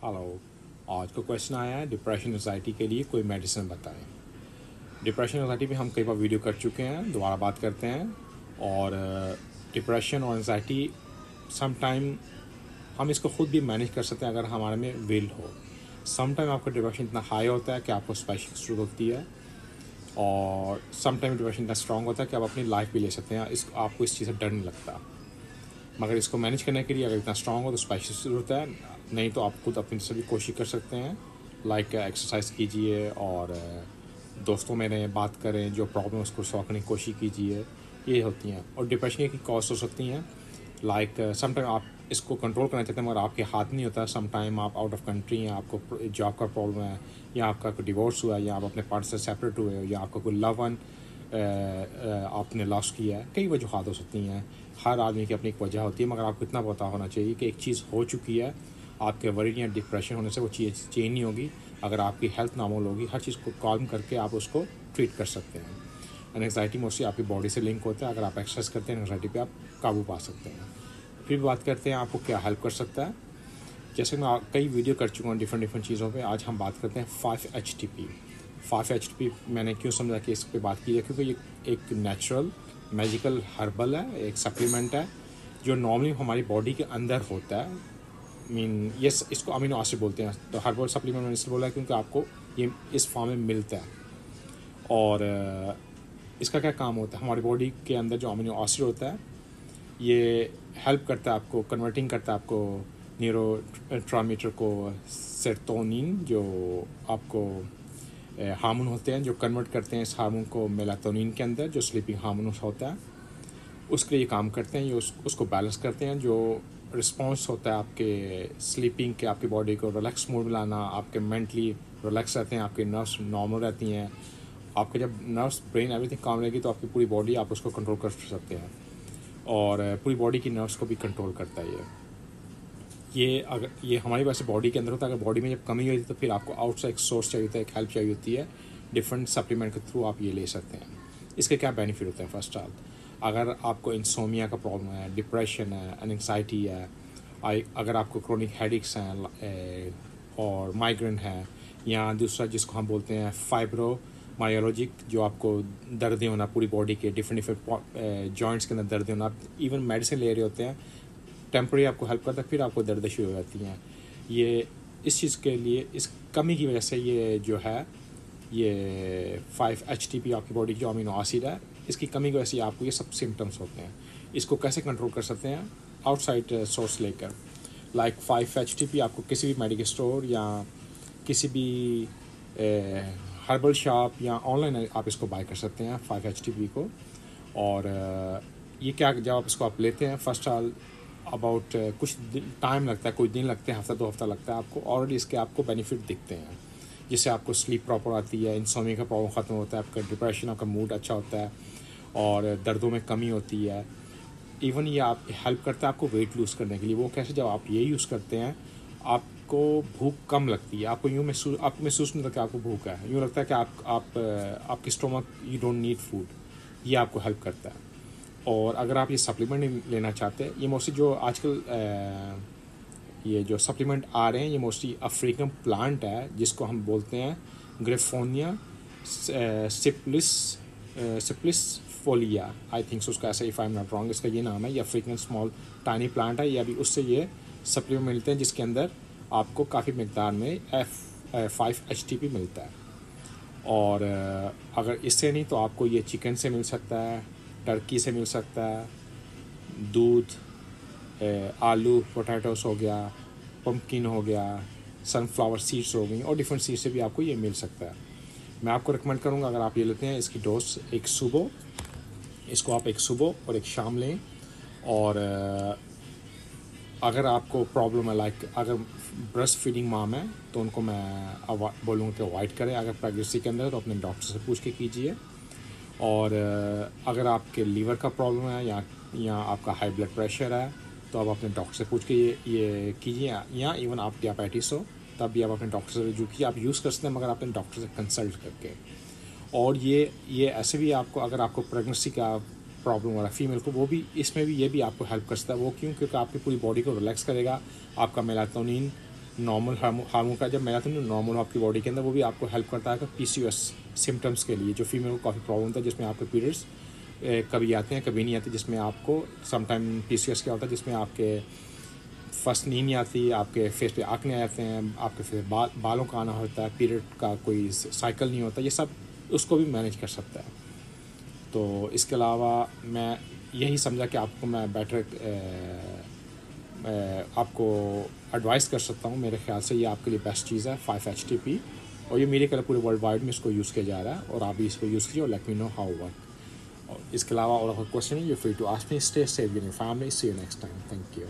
Hello. आज का question आया है डिप्रेशन एंजाइटी के लिए कोई मेडिसिन बताएं। डिप्रेशन एंजाइटी पे हम कई बार वीडियो कर चुके हैं, दोबारा बात करते हैं। और डिप्रेशन और एंजाइटी सम टाइम हम इसको खुद भी मैनेज कर सकते हैं अगर हमारे में विल हो। सम टाइम आपका डिप्रेशन इतना हाई होता है कि आपको स्पेशल शुरू होती है, और सम टाइम डिप्रेशन इतना स्ट्रॉन्ग होता है कि आप अपनी लाइफ भी ले सकते हैं। आपको इस चीज़ से डर नहीं लगता। मगर इसको मैनेज करने के लिए अगर इतना स्ट्रॉन्ग हो तो स्पेशलिस्ट ज़रूरत है, नहीं तो आप खुद अपनी से भी कोशिश कर सकते हैं। लाइक एक्सरसाइज कीजिए और दोस्तों में रहें, बात करें, जो प्रॉब्लम उसको सॉल्व करने की कोशिश कीजिए। ये होती हैं। और डिप्रेशन की कॉज हो सकती हैं, लाइक समटाइम आप इसको कंट्रोल करना चाहते हैं मगर आपके हाथ नहीं होता। समटाइम आप आउट ऑफ कंट्री हैं, आपको जॉब का प्रॉब्लम है, या आपका कोई डिवोर्स हुआ है, या आप अपने पार्टनर से सेपरेट हुए हो, या आपका कोई लव वन आपने लॉस किया है। कई वजूहत हो सकती हैं। हर आदमी की अपनी एक वजह होती है, मगर आपको इतना पता होना चाहिए कि एक चीज़ हो चुकी है, आपके वरीड या डिप्रेशन होने से वो चीज़ चेंज नहीं होगी। अगर आपकी हेल्थ नॉर्मल होगी, हर चीज़ को कॉल्म करके आप उसको ट्रीट कर सकते हैं। एंग्जाइटी मोस्टली आपकी बॉडी से लिंक होता है। अगर आप एक्सरसाइज करते हैं एंग्जाइटी पे आप काबू पा सकते हैं। फिर बात करते हैं आपको क्या हेल्प कर सकता है। जैसे मैं कई वीडियो कर चुका हूँ डिफरेंट चीज़ों पे, आज हम बात करते हैं 5-HTP। 5-HTP मैंने क्यों समझा कि इस पर बात की है, क्योंकि ये एक नेचुरल मैजिकल हर्बल है, एक सप्लीमेंट है जो नॉर्मली हमारी बॉडी के अंदर होता है। ये इसको अमीनो एसिड बोलते हैं। तो हर्बल सप्लीमेंट मैंने इसलिए बोला है क्योंकि आपको ये इस फॉर्म में मिलता है। और इसका क्या काम होता है, हमारी बॉडी के अंदर जो अमीनो एसिड होता है ये हेल्प करता है आपको, कन्वर्टिंग करता है आपको न्यूरो ट्रांसमीटर को सेरोटोनिन, जो आपको हार्मोन होते हैं जो कन्वर्ट करते हैं इस हार्मोन को मेलाटोनिन के अंदर, जो स्लीपिंग हार्मोन होता है, उसके लिए काम करते हैं। ये उसको बैलेंस करते हैं। जो रिस्पॉन्स होता है आपके स्लीपिंग के, आपकी बॉडी को रिलैक्स मूड में लाना, आपके मेंटली रिलैक्स रहते हैं, आपके नर्व्स नॉर्मल रहती हैं। आपके जब नर्व्स ब्रेन एवरीथिंग काम रहेगी तो आपकी पूरी बॉडी आप उसको कंट्रोल कर सकते हैं, और पूरी बॉडी की नर्व्स को भी कंट्रोल करता है ये अगर ये हमारी वैसे बॉडी के अंदर होता है। अगर बॉडी में जब कमी होती है तो फिर आपको आउटसाइड सोर्स चाहिए होता है, एक हेल्प चाहिए होती है। डिफरेंट सप्लीमेंट के थ्रू आप ये ले सकते हैं। इसके क्या बेनिफिट होते हैं। फर्स्ट ऑल, अगर आपको इंसोमिया का प्रॉब्लम है, डिप्रेशन है, एंग्जाइटी है, अगर आपको क्रोनिक हेडेक्स हैं और माइग्रेन है, या दूसरा जिसको हम बोलते हैं फाइब्रोमायोलॉजिक, जो आपको दर्द होना पूरी बॉडी के डिफरेंट जॉइंट्स के अंदर दर्द होना, इवन मेडिसिन ले रहे होते हैं, टेम्परेरी आपको हेल्प करता है, फिर आपको दर्द शुरू हो जाती हैं। ये इस चीज़ के लिए, इस कमी की वजह से ये जो है ये 5-HTP आपकी बॉडी की जो अमीनो एसिड है, इसकी कमी की वजह से आपको ये सब सिम्टम्स होते हैं। इसको कैसे कंट्रोल कर सकते हैं, आउटसाइड सोर्स लेकर। लाइक 5-HTP आपको किसी भी मेडिकल स्टोर या किसी भी हर्बल शॉप या ऑनलाइन आप इसको बाय कर सकते हैं 5-HTP को। और ये क्या, जब आप इसको आप लेते हैं, फर्स्ट ऑल अबाउट कुछ टाइम लगता है, कुछ दिन लगते हैं, हफ्ता 2 हफ्ता लगता है, आपको ऑलरेडी इसके आपको बेनिफिट दिखते हैं। जिससे आपको स्लीप प्रॉपर आती है, इंसोमिया का प्रॉब्लम ख़त्म होता है, आपका डिप्रेशन, आपका मूड अच्छा होता है, और दर्दों में कमी होती है। इवन ये आप हेल्प करता है आपको वेट लूज़ करने के लिए। वो कैसे, जब आप ये यूज़ करते हैं आपको भूख कम लगती है, आपको आपको महसूस नहीं लगता आपको भूख है, यूँ लगता है कि आपकी stomach, you don't need food. ये आपको हेल्प करता है। और अगर आप ये सप्लीमेंट लेना चाहते हैं, ये मोस्टली जो आजकल ये जो सप्लीमेंट आ रहे हैं ये मोस्टली अफ्रीकन प्लांट है, जिसको हम बोलते हैं ग्रेफोनिया सिप्लिस फोलिया, आई थिंक उसका ऐसा, if I am not wrong, इसका ये नाम है। ये अफ्रीकन स्मॉल टाइनी प्लांट है। ये अभी उससे ये सप्लीमेंट मिलते हैं जिसके अंदर आपको काफ़ी मकदार में 5-HTP मिलता है। और अगर इससे नहीं तो आपको ये चिकन से मिल सकता है, टर्की से मिल सकता है, दूध, आलू पोटैटोस हो गया, पम्पकिन हो गया, सनफ्लावर सीड्स हो गई, और डिफरेंट सीड्स से भी आपको ये मिल सकता है। मैं आपको रिकमेंड करूँगा, अगर आप ये लेते हैं, इसकी डोज एक सुबह, इसको आप एक सुबह और एक शाम लें। और अगर आपको प्रॉब्लम है, लाइक अगर ब्रेस्ट फीडिंग माम है तो उनको मैं बोलूँगा कि अवॉइड करें। अगर प्रेगनेंसी के अंदर तो अपने डॉक्टर से पूछ के कीजिए। और अगर आपके लीवर का प्रॉब्लम है या आपका हाई ब्लड प्रेशर है तो आप अपने डॉक्टर से पूछ के ये कीजिए। या इवन आप डायबिटीज़ हो तब भी आप अपने डॉक्टर से जो कि आप यूज़ कर सकते हैं, मगर अपने डॉक्टर से कंसल्ट करके। और ये ऐसे भी आपको, अगर आपको प्रेगनेंसी का प्रॉब्लम हो रहा है फीमेल को, वो भी इसमें भी ये भी आपको हेल्प कर सकता है। वो क्यों, क्योंकि आपकी पूरी बॉडी को रिलैक्स करेगा, आपका मेलाटोनिन नॉर्मल हार्मोन का जब मेलाटोनिन नॉर्मल हो आपकी बॉडी के अंदर, वो भी आपको हेल्प करता है PCOS सिम्टम्स के लिए, जो फीमेल को काफ़ी प्रॉब्लम होता है, जिसमें आपके पीरियड्स कभी आते हैं कभी नहीं आते, जिसमें आपको समटाइम PCOS क्या होता है जिसमें आपके फर्स्ट नींद नहीं आती, आपके फेस पे आँख नहीं आते हैं, आपके फेस बालों का आना होता है, पीरियड का कोई साइकिल नहीं होता, ये सब उसको भी मैनेज कर सकता है। तो इसके अलावा मैं यही समझा कि आपको मैं आपको एडवाइस कर सकता हूँ। मेरे ख्याल से ये आपके लिए बेस्ट चीज़ है 5-HTP, और ये मेरे ख्याल पूरे वर्ल्ड वाइड में इसको यूज़ किया जा रहा है, और आप भी इसको यूज़ कीजिए और let me know how work. और इसके अलावा और question you free to ask me. Stay safe in your family, see you next time, thank you.